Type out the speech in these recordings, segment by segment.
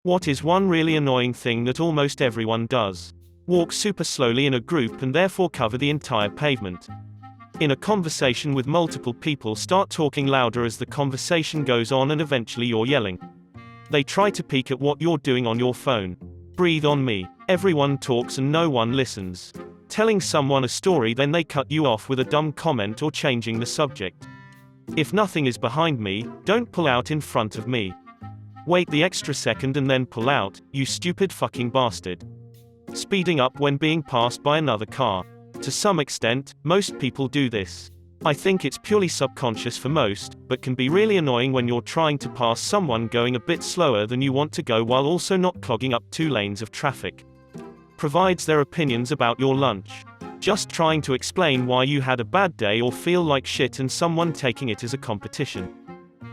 What is one really annoying thing that almost everyone does? Walk super slowly in a group and therefore cover the entire pavement. In a conversation with multiple people, start talking louder as the conversation goes on and eventually you're yelling. They try to peek at what you're doing on your phone. Breathe on me. Everyone talks and no one listens. Telling someone a story, then they cut you off with a dumb comment or changing the subject. If nothing is behind me, don't pull out in front of me. Wait the extra second and then pull out, you stupid fucking bastard. Speeding up when being passed by another car. To some extent, most people do this. I think it's purely subconscious for most, but can be really annoying when you're trying to pass someone going a bit slower than you want to go while also not clogging up 2 lanes of traffic. Provides their opinions about your lunch. Just trying to explain why you had a bad day or feel like shit and someone taking it as a competition.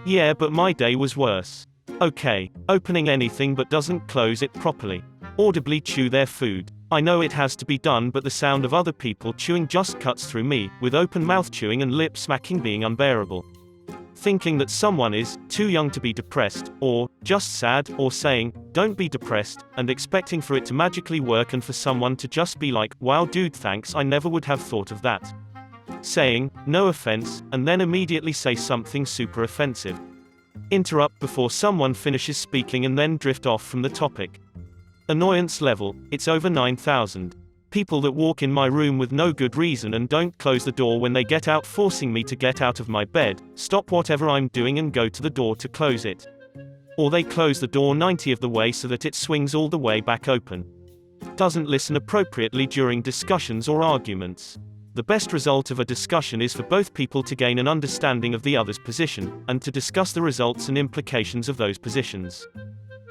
Yeah, but my day was worse. Okay. Opening anything but doesn't close it properly. Audibly chew their food. I know it has to be done, but the sound of other people chewing just cuts through me, with open mouth chewing and lip smacking being unbearable. Thinking that someone is too young to be depressed, or just sad, or saying, don't be depressed, and expecting for it to magically work and for someone to just be like, wow dude thanks, I never would have thought of that. Saying, no offense, and then immediately say something super offensive. Interrupt before someone finishes speaking and then drift off from the topic. Annoyance level, it's over 9,000. People that walk in my room with no good reason and don't close the door when they get out, forcing me to get out of my bed, stop whatever I'm doing and go to the door to close it. Or they close the door 90 of the way so that it swings all the way back open. Doesn't listen appropriately during discussions or arguments. The best result of a discussion is for both people to gain an understanding of the other's position, and to discuss the results and implications of those positions.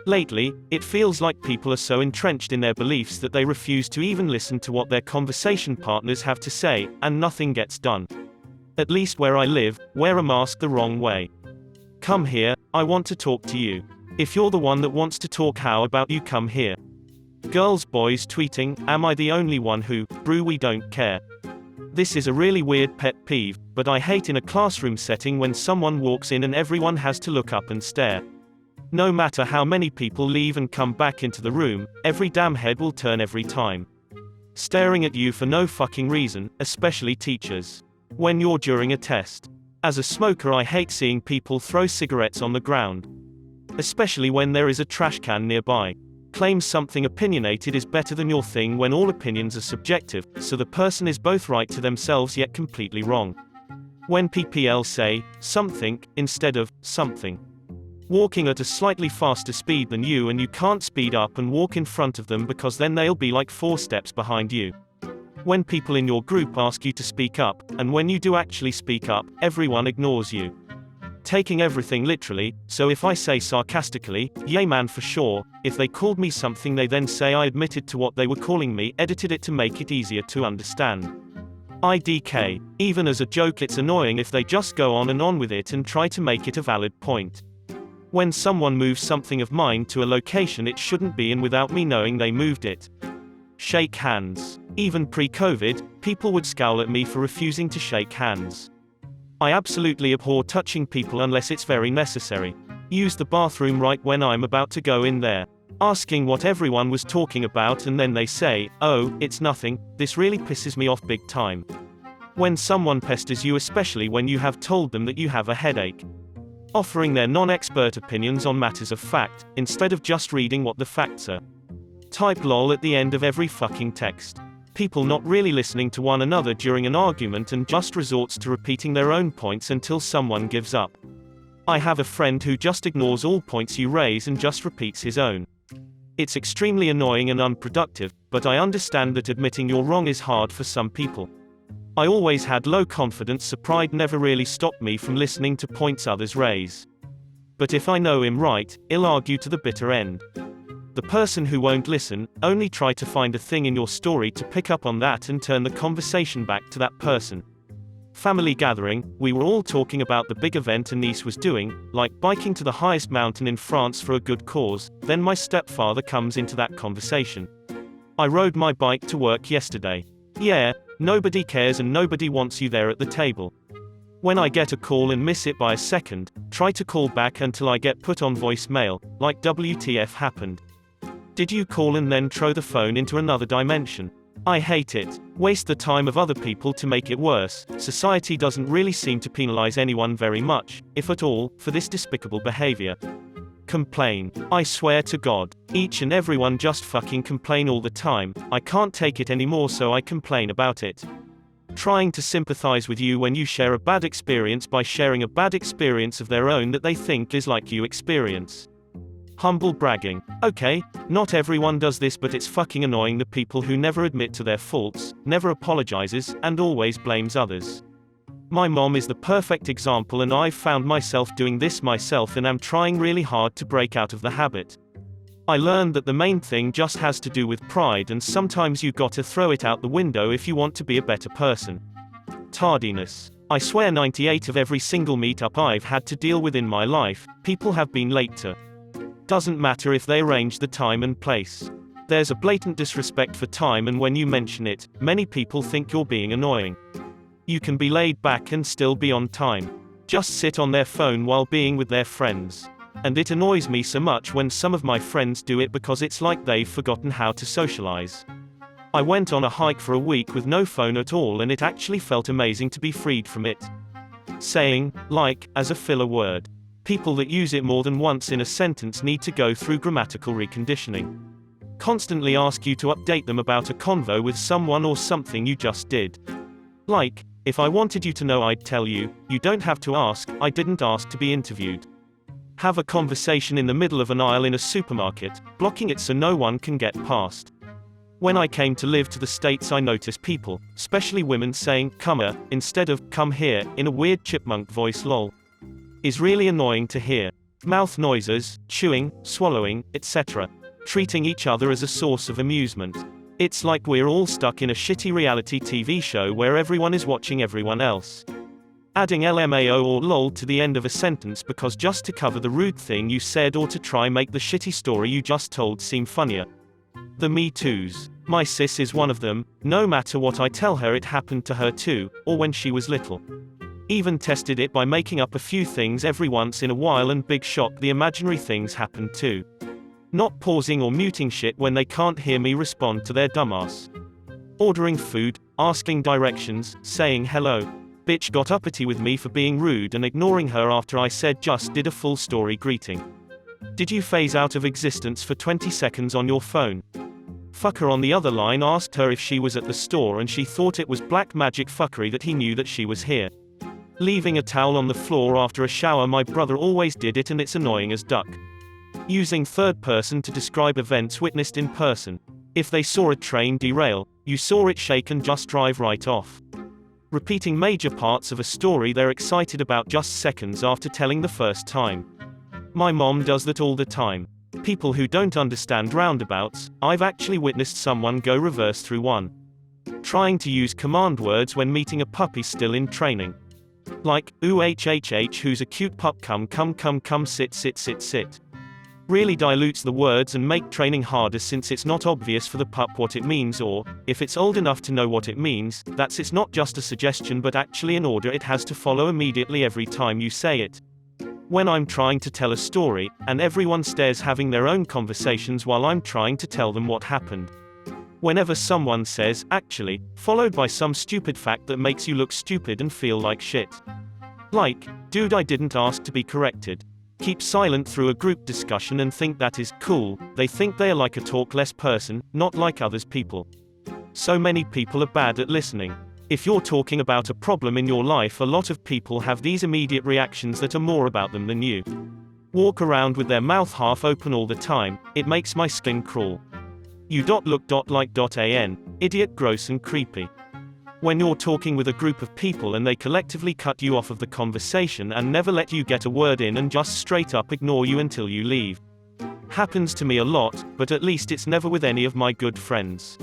Lately, it feels like people are so entrenched in their beliefs that they refuse to even listen to what their conversation partners have to say, and nothing gets done. At least where I live, wear a mask the wrong way. Come here, I want to talk to you. If you're the one that wants to talk, how about you come here? Girls, boys tweeting, am I the only one who, brew we don't care? This is a really weird pet peeve, but I hate in a classroom setting when someone walks in and everyone has to look up and stare. No matter how many people leave and come back into the room, every damn head will turn every time. Staring at you for no fucking reason, especially teachers. When you're during a test. As a smoker, I hate seeing people throw cigarettes on the ground. Especially when there is a trash can nearby. Claim something opinionated is better than your thing when all opinions are subjective, so the person is both right to themselves yet completely wrong. When PPL say, something, instead of, something. Walking at a slightly faster speed than you and you can't speed up and walk in front of them because then they'll be like 4 steps behind you. When people in your group ask you to speak up, and when you do actually speak up, everyone ignores you. Taking everything literally, so if I say sarcastically, yay man for sure, if they called me something they then say I admitted to what they were calling me, edited it to make it easier to understand. IDK. Even as a joke it's annoying if they just go on and on with it and try to make it a valid point. When someone moves something of mine to a location it shouldn't be in without me knowing they moved it. Shake hands. Even pre-COVID, people would scowl at me for refusing to shake hands. I absolutely abhor touching people unless it's very necessary. Use the bathroom right when I'm about to go in there. Asking what everyone was talking about and then they say, oh, it's nothing, this really pisses me off big time. When someone pesters you, especially when you have told them that you have a headache. Offering their non-expert opinions on matters of fact, instead of just reading what the facts are. Type lol at the end of every fucking text. People not really listening to one another during an argument and just resorts to repeating their own points until someone gives up. I have a friend who just ignores all points you raise and just repeats his own. It's extremely annoying and unproductive, but I understand that admitting you're wrong is hard for some people. I always had low confidence, so pride never really stopped me from listening to points others raise. But if I know I'm right, I'll argue to the bitter end. The person who won't listen, only try to find a thing in your story to pick up on that and turn the conversation back to that person. Family gathering, we were all talking about the big event a niece was doing, like biking to the highest mountain in France for a good cause, then my stepfather comes into that conversation. I rode my bike to work yesterday. Yeah, nobody cares and nobody wants you there at the table. When I get a call and miss it by a second, try to call back until I get put on voicemail, like WTF happened. Did you call and then throw the phone into another dimension? I hate it. Waste the time of other people to make it worse. Society doesn't really seem to penalize anyone very much, if at all, for this despicable behavior. Complain. I swear to God. Each and everyone just fucking complain all the time. I can't take it anymore, so I complain about it. Trying to sympathize with you when you share a bad experience by sharing a bad experience of their own that they think is like you experience. Humble bragging. Okay, not everyone does this, but it's fucking annoying, the people who never admit to their faults, never apologizes, and always blames others. My mom is the perfect example, and I've found myself doing this myself and am trying really hard to break out of the habit. I learned that the main thing just has to do with pride, and sometimes you gotta throw it out the window if you want to be a better person. Tardiness. I swear 98 of every single meetup I've had to deal with in my life, people have been late to. Doesn't matter if they arrange the time and place. There's a blatant disrespect for time, and when you mention it, many people think you're being annoying. You can be laid back and still be on time. Just sit on their phone while being with their friends. And it annoys me so much when some of my friends do it, because it's like they've forgotten how to socialize. I went on a hike for a week with no phone at all, and it actually felt amazing to be freed from it. Saying, like, as a filler word. People that use it more than once in a sentence need to go through grammatical reconditioning. Constantly ask you to update them about a convo with someone or something you just did. Like, if I wanted you to know, I'd tell you. You don't have to ask. I didn't ask to be interviewed. Have a conversation in the middle of an aisle in a supermarket, blocking it so no one can get past. When I came to live to the States, I noticed people, especially women, saying "come here" instead of "come here" in a weird chipmunk voice. Lol. Is really annoying to hear. Mouth noises, chewing, swallowing, etc. Treating each other as a source of amusement. It's like we're all stuck in a shitty reality TV show where everyone is watching everyone else. Adding LMAO or LOL to the end of a sentence because just to cover the rude thing you said, or to try make the shitty story you just told seem funnier. The Me Toos. My sis is one of them. No matter what I tell her, it happened to her too, or when she was little. Even tested it by making up a few things every once in a while, and big shock, the imaginary things happened too. Not pausing or muting shit when they can't hear me respond to their dumbass. Ordering food, asking directions, saying hello. Bitch got uppity with me for being rude and ignoring her after I said just did a full story greeting. Did you phase out of existence for 20 seconds on your phone? Fucker on the other line asked her if she was at the store, and she thought it was black magic fuckery that he knew that she was here. Leaving a towel on the floor after a shower. My brother always did it, and it's annoying as duck. Using third person to describe events witnessed in person. If they saw a train derail, you saw it shake and just drive right off. Repeating major parts of a story they're excited about just seconds after telling the first time. My mom does that all the time. People who don't understand roundabouts. I've actually witnessed someone go reverse through one. Trying to use command words when meeting a puppy still in training. Like, ooh hhh, who's a cute pup, come sit sit sit sit. Really dilutes the words and make training harder, since it's not obvious for the pup what it means, or, if it's old enough to know what it means, that's it's not just a suggestion but actually an order it has to follow immediately every time you say it. When I'm trying to tell a story, and everyone stares having their own conversations while I'm trying to tell them what happened. Whenever someone says, actually, followed by some stupid fact that makes you look stupid and feel like shit. Like, dude, I didn't ask to be corrected. Keep silent through a group discussion and think that is cool. They think they are like a talk less person, not like others people. So many people are bad at listening. If you're talking about a problem in your life, a lot of people have these immediate reactions that are more about them than you. Walk around with their mouth half open all the time. It makes my skin crawl. You look like an idiot, gross and creepy. When you're talking with a group of people and they collectively cut you off of the conversation and never let you get a word in and just straight up ignore you until you leave. Happens to me a lot, but at least it's never with any of my good friends.